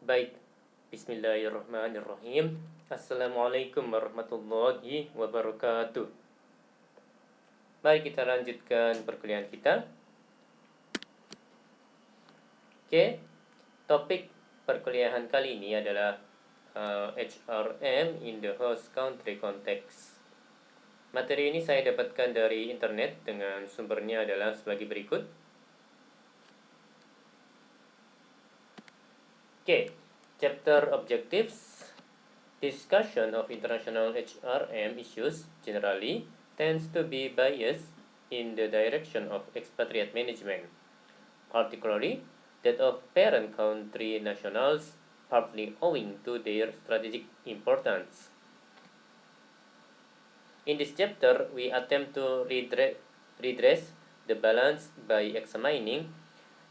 Baik, Bismillahirrahmanirrahim. Assalamualaikum warahmatullahi wabarakatuh. Mari kita lanjutkan perkuliahan kita. Oke, topik perkuliahan kali ini adalah HRM in the host country context. Materi ini saya dapatkan dari internet dengan sumbernya adalah sebagai berikut. Oke, chapter objectives. Discussion of international HRM issues generally tends to be biased in the direction of expatriate management, particularly that of parent country nationals, partly owing to their strategic importance. In this chapter, we attempt to redress the balance by examining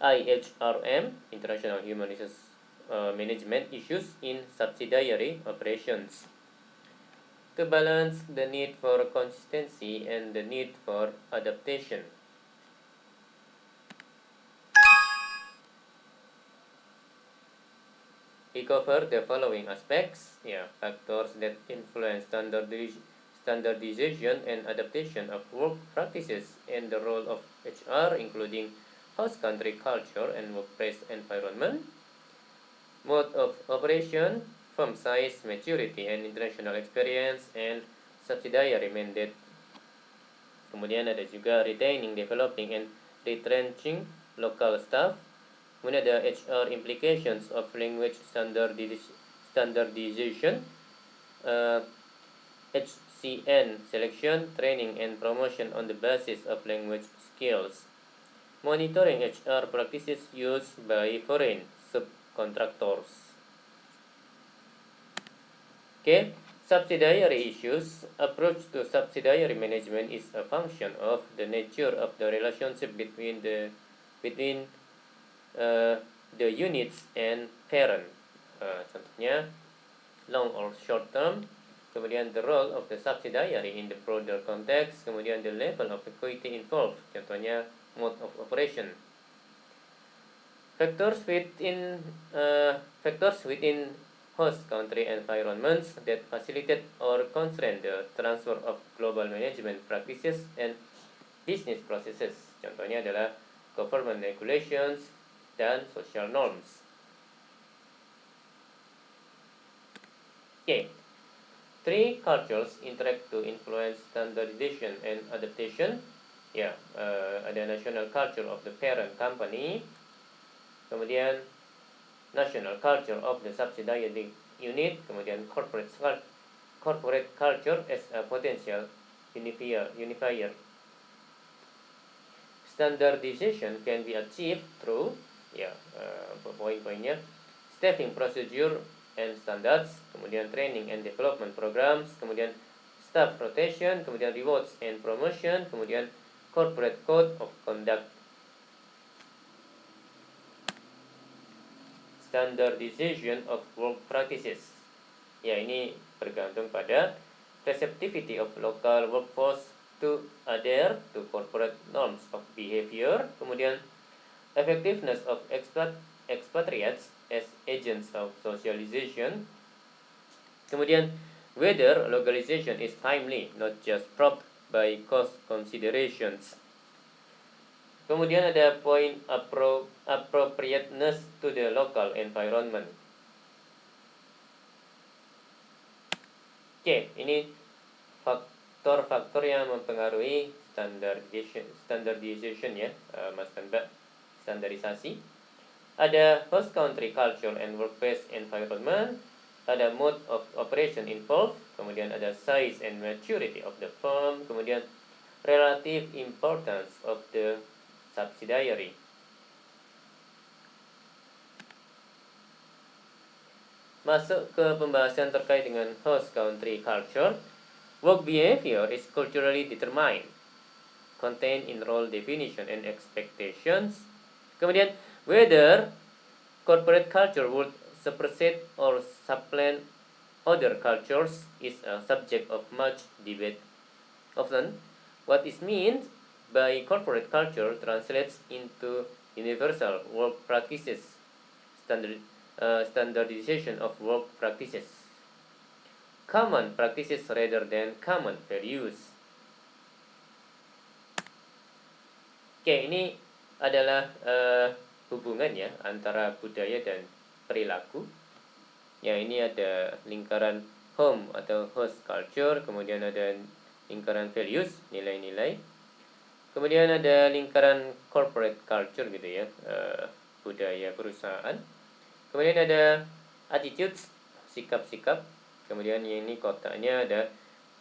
IHRM, International Human Resource Management issues in subsidiary operations. To balance the need for consistency and the need for adaptation. We cover the following aspects, factors that influence standardization and adaptation of work practices and the role of HR, including host country culture and workplace environment, mode of operation, firm size, maturity, and international experience, and subsidiary mandate. Kemudian ada juga retaining, developing, and retrenching local staff. Kemudian ada HR implications of language standardization, HCN selection, training, and promotion on the basis of language skills. Monitoring HR practices used by foreign subcontractors. Okay, subsidiary issues. Approach to subsidiary management is a function of the nature of the relationship between the units and parent. Contohnya long or short term. Kemudian the role of the subsidiary in the broader context. Kemudian the level of equity involved. Contohnya mode of operation. Factors within host country environments that facilitate or constrain the transfer of global management practices and business processes. Contohnya adalah government regulations dan social norms. Okay. 3 cultures interact to influence standardization and adaptation. Ada national culture of the parent company. Kemudian national culture of the subsidiary unit, kemudian corporate culture as a potential unifier. Standardization can be achieved through poin-poinnya staffing procedure and standards, kemudian training and development programs, kemudian staff rotation, kemudian rewards and promotion, kemudian corporate code of conduct. Standardization of work practices. Ini bergantung pada receptivity of local workforce to adhere to corporate norms of behavior, kemudian effectiveness of expatriates as agents of socialization, kemudian whether localization is timely, not just propped by cost considerations. Kemudian ada poin appropriateness to the local environment. Ini faktor-faktor yang mempengaruhi standardization Mas dan Mbak, standarisasi. Ada host country culture and workplace environment, ada mode of operation involved, kemudian ada size and maturity of the firm, kemudian relative importance of the subsidiary. Masuk ke pembahasan terkait dengan host country culture. Work behavior is culturally determined, contained in role definition and expectations. Kemudian, whether corporate culture would supersede or supplant other cultures is a subject of much debate. Often, what is meant by corporate culture translates into universal work practices, standardization of work practices. Common practices rather than common values. Oke, ini adalah hubungannya antara budaya dan perilaku. Ya, ini ada lingkaran home atau host culture, kemudian ada lingkaran values, nilai-nilai. Kemudian ada lingkaran corporate culture gitu ya, budaya perusahaan. Kemudian ada attitudes, sikap-sikap. Kemudian ini kotaknya ada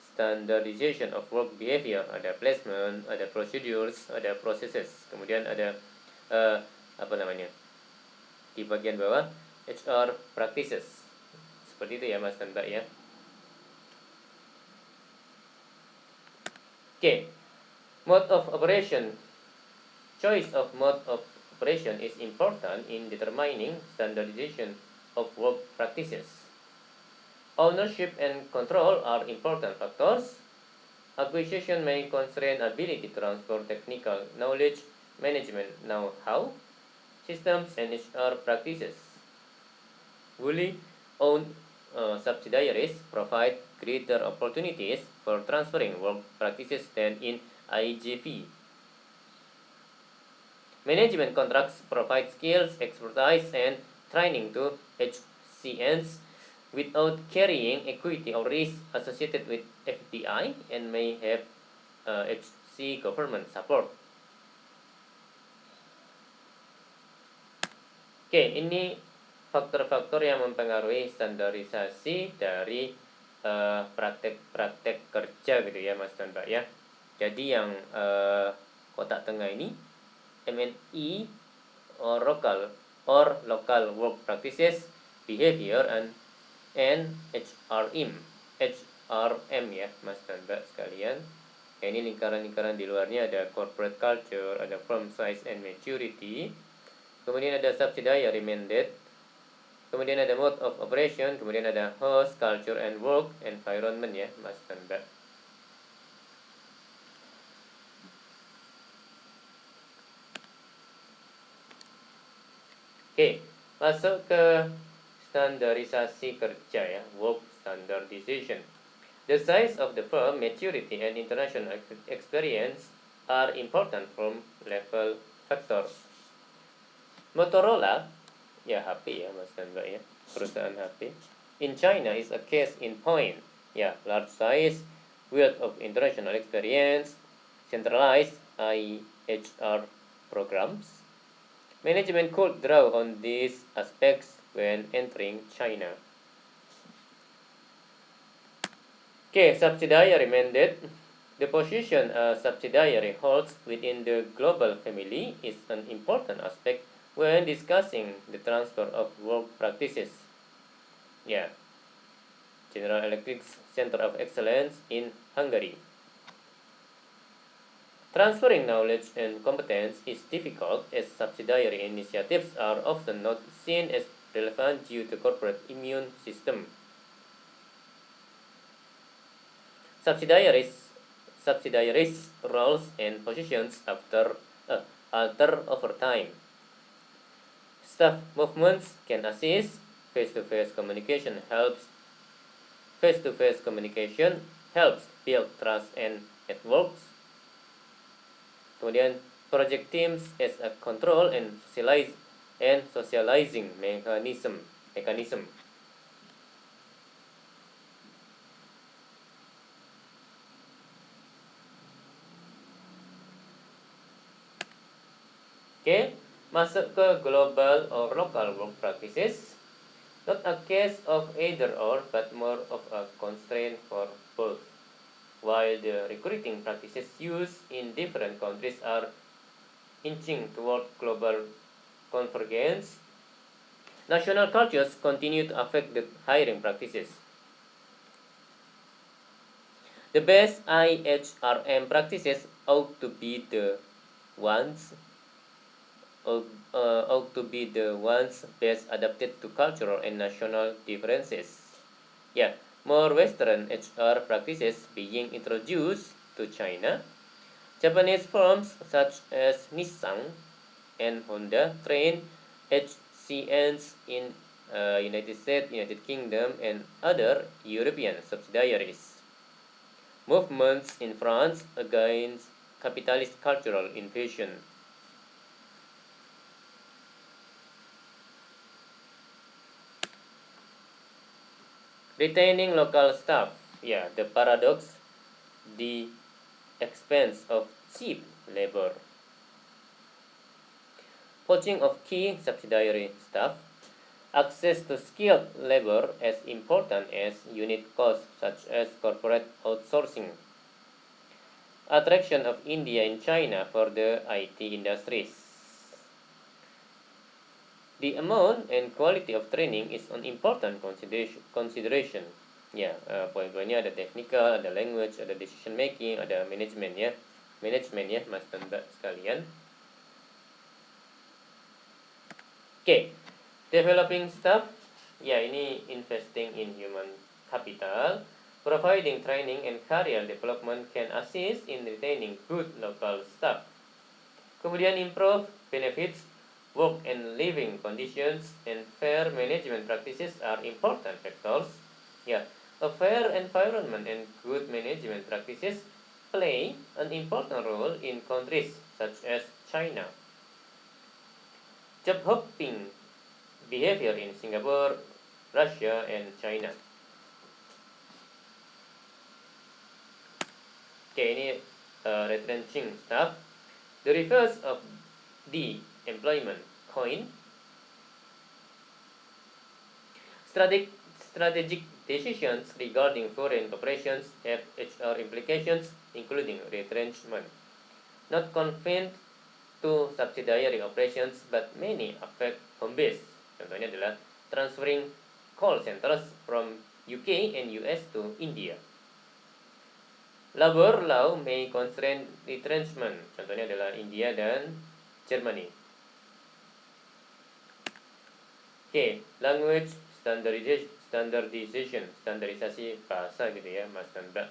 standardization of work behavior, ada placement, ada procedures, ada processes. Kemudian ada di bagian bawah HR practices. Seperti itu ya Mas dan Mbak ya. Oke. Mode of operation. Choice of mode of operation is important in determining standardization of work practices. Ownership and control are important factors. Acquisition may constrain ability to transfer technical knowledge, management know-how, systems, and HR practices. Wholly owned subsidiaries provide greater opportunities for transferring work practices than in IGV. Management contracts provide skills, expertise, and training to HCNs without carrying equity or risk associated with FDI and may have HC government support. Oke, ini faktor-faktor yang mempengaruhi standarisasi dari praktek-praktek kerja gitu ya Mas dan Mbak ya. Jadi yang kotak tengah ini MNE or local work practices, behavior, and HRM ya Mas dan Mbak sekalian. Ini lingkaran-lingkaran di luarnya ada corporate culture, ada firm size and maturity, kemudian ada subsidiary mandate, kemudian ada mode of operation, kemudian ada host, culture, and work environment ya Mas dan Mbak. Oke, masuk ke standarisasi kerja ya, work standardization. The size of the firm, maturity, and international experience are important from level factors. Motorola, ya HP ya Mas dan Mbak ya, perusahaan HP. In China is a case in point. Ya, large size, wealth of international experience, centralized IHR programs. Management could draw on these aspects when entering China. Okay, subsidiary mandate. The position a subsidiary holds within the global family is an important aspect when discussing the transfer of work practices. Yeah. General Electric's Center of Excellence in Hungary. Transferring knowledge and competence is difficult as subsidiary initiatives are often not seen as relevant due to corporate immune system. Subsidiaries' roles and positions alter over time. Staff movements can assist. Face-to-face communication helps build trust and networks. Kemudian project teams as a control and socializing mechanism. Oke, masuk ke global or local work practices. Not a case of either or, but more of a constraint for both. While the recruiting practices used in different countries are inching toward global convergence, national cultures continue to affect the hiring practices. The best IHRM practices ought to be the ones best adapted to cultural and national differences. Yeah, more Western HR practices being introduced to China. Japanese firms such as Nissan and Honda train HCNs in United States, United Kingdom, and other European subsidiaries. Movements in France against capitalist cultural invasion. Retaining local staff. Yeah, the paradox, the expense of cheap labor. Poaching of key subsidiary staff. Access to skilled labor as important as unit costs, such as corporate outsourcing. Attraction of India and China for the IT industries. The amount and quality of training is an important consideration. Ya, poin-poinnya ada technical, ada language, ada decision making, ada management ya. Management ya, Mas dan Mbak sekalian. Oke, developing staff. Ya, ini investing in human capital. Providing training and career development can assist in retaining good local staff. Kemudian improve benefits, work and living conditions, and fair management practices are important factors. Yeah, a fair environment and good management practices play an important role in countries such as China. Job hopping behavior in Singapore, Russia, and China. Oke, ini retrenching staff. The reverse of the employment coin. Strategic decisions regarding foreign operations have HR implications, including retrenchment. Not confined to subsidiary operations, but many affect home base. Contohnya adalah transferring call centers from UK and US to India. Labor law may constrain retrenchment. Contohnya adalah India dan Germany. Oke, language standardisasi bahasa gitu ya, Mas dan Mbak.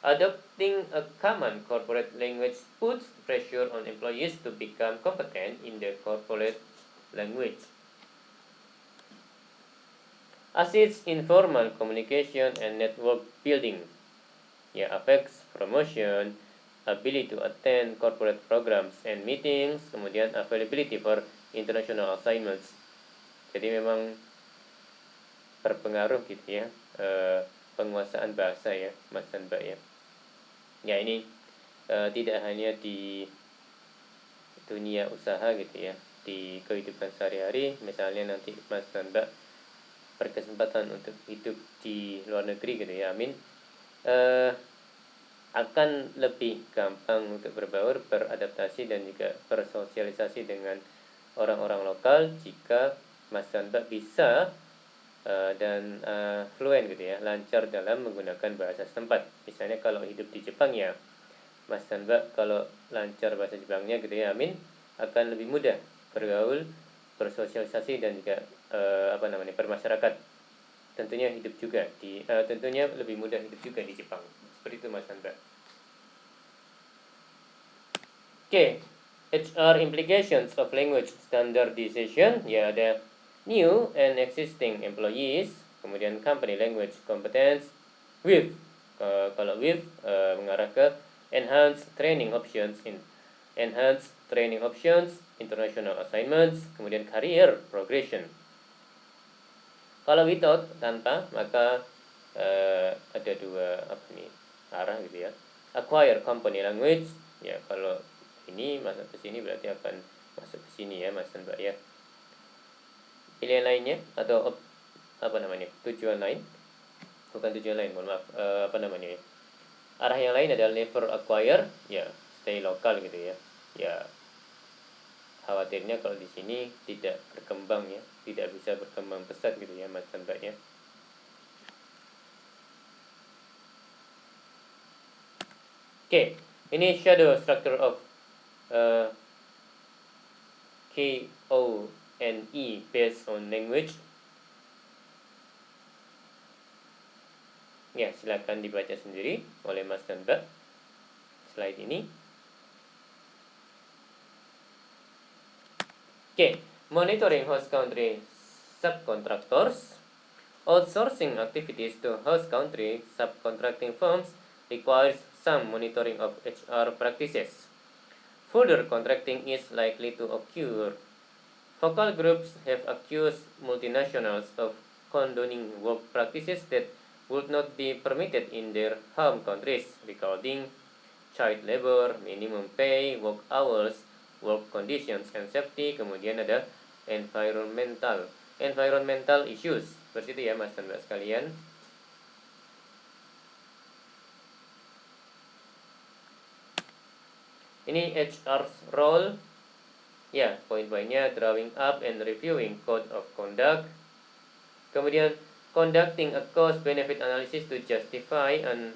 Adopting a common corporate language puts pressure on employees to become competent in the corporate language. Assists informal communication and network building. Ya, affects promotion, ability to attend corporate programs and meetings, kemudian availability for international assignments. Jadi memang berpengaruh gitu ya, penguasaan bahasa ya, Mas dan Mbak ya. Ya, ini tidak hanya di dunia usaha gitu ya, di kehidupan sehari-hari, misalnya nanti Mas dan Mbak berkesempatan untuk hidup di luar negeri gitu ya, amin, akan lebih gampang untuk berbaur, beradaptasi, dan juga bersosialisasi dengan orang-orang lokal jika Mas dan Mbak bisa dan fluent gitu ya, lancar dalam menggunakan bahasa setempat. Misalnya kalau hidup di Jepang ya, Mas dan Mbak kalau lancar bahasa Jepangnya gitu ya, amin, akan lebih mudah bergaul, bersosialisasi, dan juga bermasyarakat. Tentunya hidup juga di tentunya lebih mudah hidup juga di Jepang. Seperti itu Mas dan Mbak. Oke, HR implications of language standardization. Ya, ada new and existing employees, kemudian company language competence, with kalau with mengarah ke enhanced training options, international assignments, kemudian career progression. Kalau without, tanpa, maka ada dua arah gitu ya. Acquire company language, ya kalau ini masuk ke sini berarti akan masuk ke sini ya Mas dan Mbak ya. Pilihan lainnya atau tujuan lain, bukan tujuan lain, mohon maaf, arah yang lain adalah never acquire, ya stay lokal gitu ya. Ya, khawatirnya kalau di sini tidak berkembang ya, tidak bisa berkembang pesat gitu ya Mas dan Mbak ya. Oke, ini shadow structure of KONE based on language. Ya, silakan dibaca sendiri oleh Mas dan Mbak slide ini. Oke, monitoring host country subcontractors. Outsourcing activities to host country subcontracting firms requires some monitoring of HR practices. Further contracting is likely to occur. Focal groups have accused multinationals of condoning work practices that would not be permitted in their home countries, regarding child labor, minimum pay, work hours, work conditions, and safety. Kemudian ada environmental issues. Seperti itu ya Mas dan Mbak sekalian. Ini HR's role. Ya, poin-poinnya drawing up and reviewing code of conduct. Kemudian conducting a cost-benefit analysis to justify an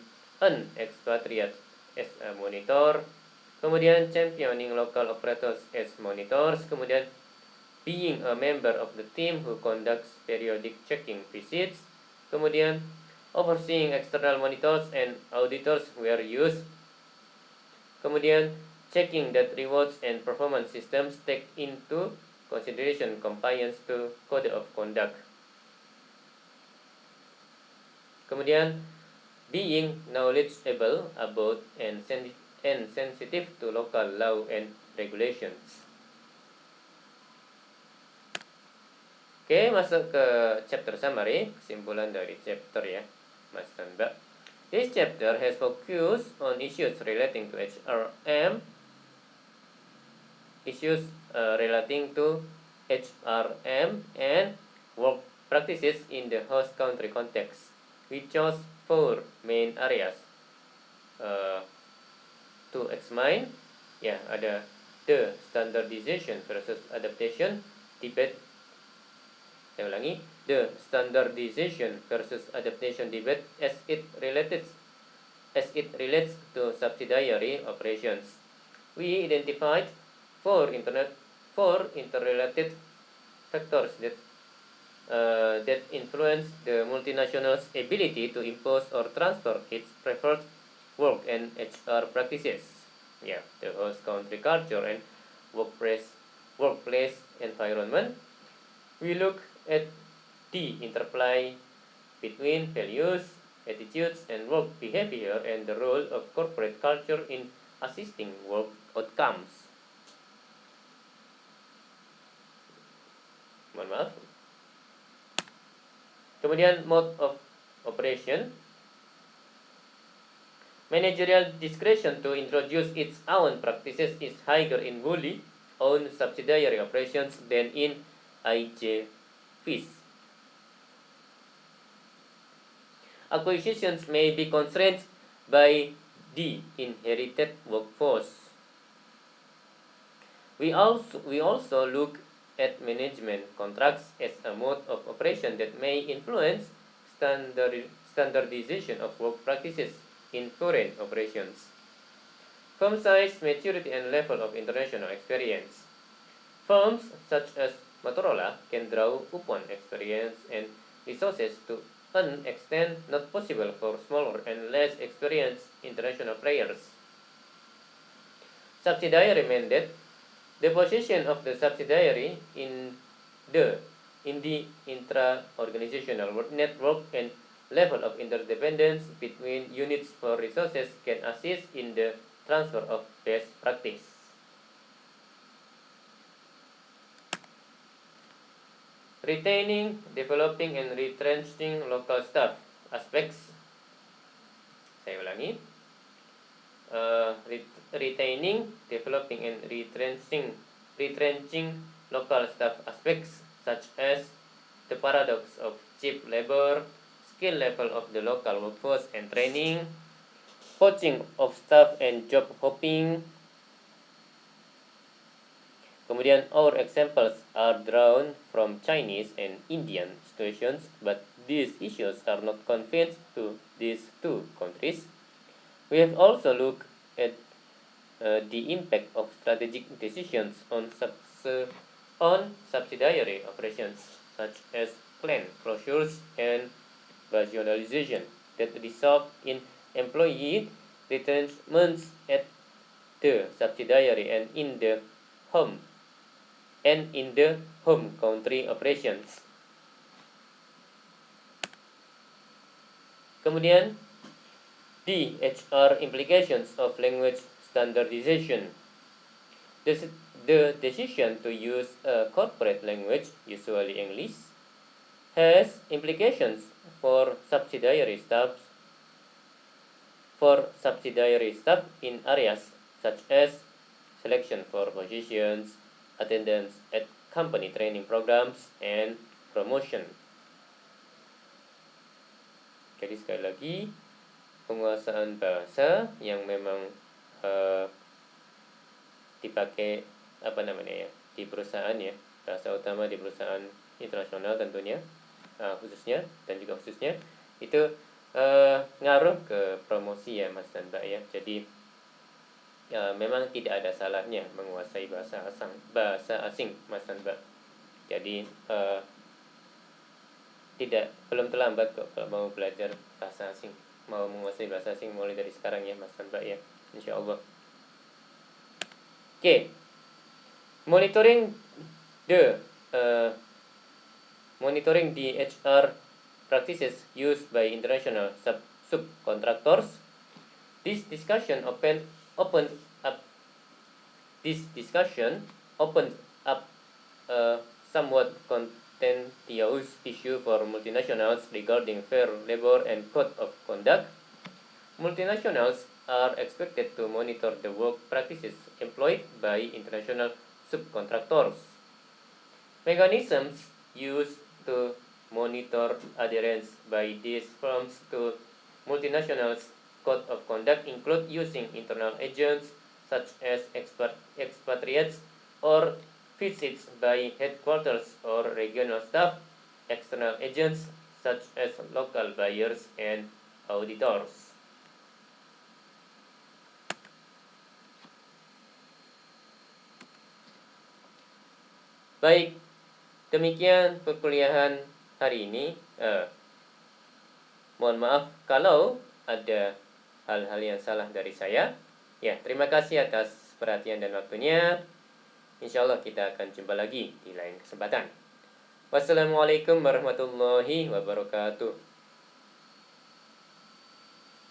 expatriate as a monitor. Kemudian championing local operators as monitors. Kemudian being a member of the team who conducts periodic checking visits. Kemudian overseeing external monitors and auditors where used. Kemudian checking that rewards and performance systems take into consideration compliance to code of conduct. Kemudian being knowledgeable about and sensitive to local law and regulations. Oke, masuk ke chapter summary, kesimpulan dari chapter ya, Mas dan Mbak. This chapter has focused on issues relating to HRM, and work practices in the host country context. We chose 4 main areas to examine. Ya, ada the standardization versus adaptation debate. Saya ulangi, the standardization versus adaptation debate as it relates to subsidiary operations. We identified 4 interrelated factors that influence the multinational's ability to impose or transfer its preferred work and HR practices. Yeah, the host country culture and workplace environment. We look at the interplay between values, attitudes, and work behavior, and the role of corporate culture in assisting work outcomes. Mohon maaf. Kemudian mode of operation. Managerial discretion to introduce its own practices is higher in wholly owned subsidiary operations than in IJVs. Acquisitions may be constrained by the inherited workforce. We also look at management contracts as a mode of operation that may influence standardization of work practices in foreign operations. Firm size, maturity, and level of international experience. Firms such as Motorola can draw upon experience and resources to an extent not possible for smaller and less experienced international players. Subsidiary mandate. The position of the subsidiary in the intra-organizational network and level of interdependence between units for resources can assist in the transfer of best practice. Retaining, developing, and retrenching local staff aspects. Saya ulangi. Retaining, developing, and retrenching local staff aspects, such as the paradox of cheap labor, skill level of the local workforce and training, poaching of staff and job hopping. Kemudian our examples are drawn from Chinese and Indian situations, but these issues are not confined to these 2 countries. We have also looked at the impact of strategic decisions on subsidiary operations, such as plant closures and rationalization, that result in employee retrenchments at the subsidiary and in the home country operations. Kemudian D. HR implications of language standardization. The decision to use a corporate language, usually English, has implications for subsidiary staff in areas such as selection for positions, attendance at company training programs, and promotion. Jadi sekali lagi, penguasaan bahasa yang memang dipakai di perusahaan ya, bahasa utama di perusahaan internasional tentunya, khususnya itu ngaruh ke promosi ya Mas dan Mbak ya. Jadi memang tidak ada salahnya menguasai bahasa asing Mas dan Mbak. Jadi belum terlambat kok kalau mau belajar bahasa asing, mau menguasai bahasa asing mulai dari sekarang ya Mas dan Mbak ya, insya Allah. Oke. Monitoring the HR practices used by international subcontractors. This discussion opened up a somewhat contentious issue for multinationals regarding fair labor and code of conduct. Multinationals are expected to monitor the work practices employed by international subcontractors. Mechanisms used to monitor adherence by these firms to multinationals' code of conduct include using internal agents such as expatriates or visits by headquarters or regional staff, external agents such as local buyers and auditors. Baik, demikian perkuliahan hari ini. Mohon maaf kalau ada hal-hal yang salah dari saya. Ya, terima kasih atas perhatian dan waktunya. Insya Allah kita akan jumpa lagi di lain kesempatan. Wassalamualaikum warahmatullahi wabarakatuh.